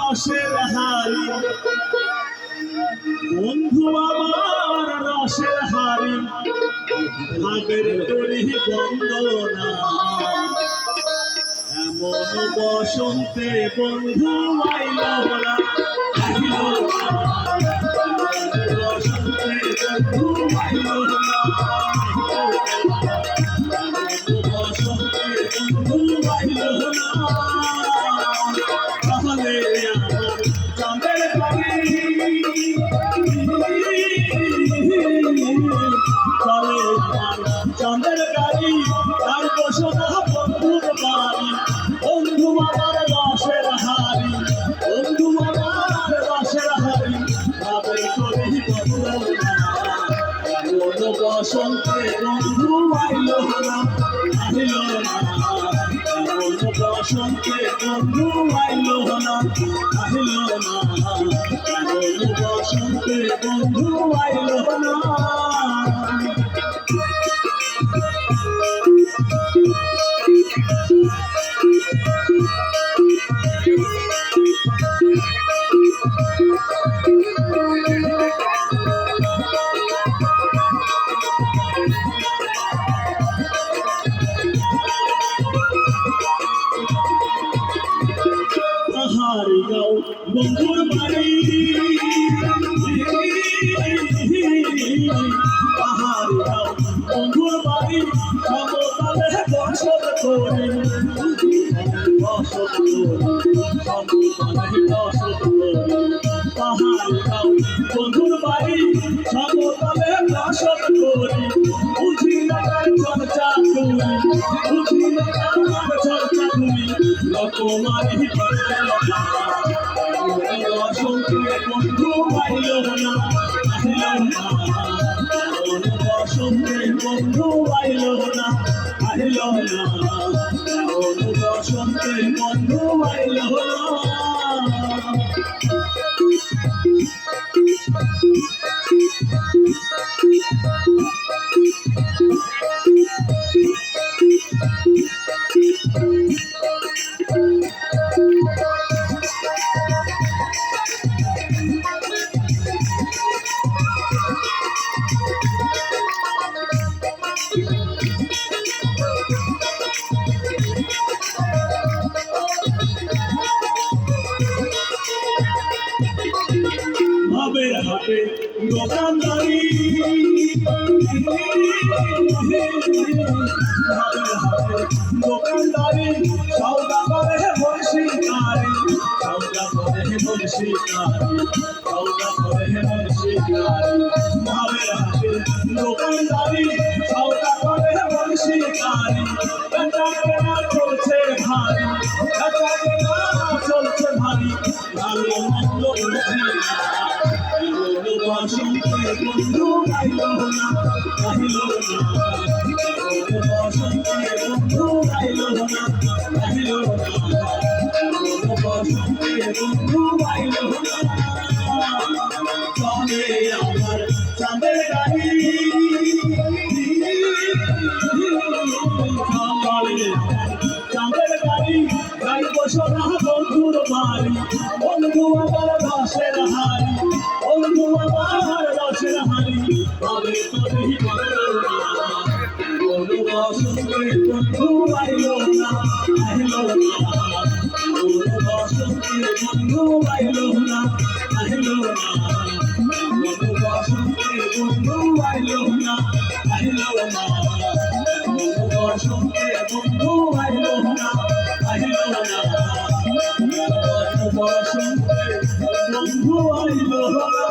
রসের হারি বন্ধু আমার রসের হারি ভাগের তরি বন্দনা এমন বসন্তে বন্ধু আইল না বসন্তে বন্ধু আইল না বসন্তে বন্ধু আইল না তাহলে আমার চাঁদের বাড়ি চলে আমার চাঁদের গাড়ি তার বসনা বন্ধুর বাড়ি বন্ধু আমার রসের হারি বন্ধু আমার রসের হারি ভাবে করি বন্ধনা এমন বসন্তে বন্ধু আইল না আইল না এমন বসন্তে বন্ধু আইল না আইল না এমন বসন্তে বন্ধু আইল না পাহাড়ি গাঁও বন্ধুর বাড়ি পাহাড়ি গাঁও বন্ধুর বাড়ি সমতলে বসত করি বসত করি সমতলে বসত করি পাহাড়ি গাঁও বন্ধুর বাড়ি সমতলে বসত করি বুঝি না চর্চা করি বুঝি না চর্চা করি তোমারি বসন্তে বন্ধু আইল না আইল না বসন্তে বন্ধু আইল না আইল না বসন্তে বন্ধু আইল না ভাবের হাতে দোকানদারি ভাবের হাতে দোকানদারি সৌদা করে বংশীকারী সৌদা করে বংশীকারী সৌদা করে বংশীকারী ভাবের হাতে দোকানদারি সৌদা করে বংশীকারী বেচা কেনা চলছে ভারী বেচা কেনা চলছে ভারী ভালো মন্দ বুঝি বসন্তে বন্ধু আইল না আইল না বসন্তে বন্ধু আইল না আইল না বসন্তে বন্ধু আইল না চলে আমার চাঁদের গাড়ি চলে চাঁদের গাড়ি গাই বসনা বন্ধুর বাড়ি বন্ধু আমার রসের হারি বন্ধু আমার রসের হারি ভাবে করি বন্ধনা বসন্তে বন্ধু আইল না আইল না বসন্তে বন্ধু আইল না আইল না বসন্তে বন্ধু আইল না আইল না বসন্তে বন্ধু আইল না আইল না বসন্তে বন্ধু আইল না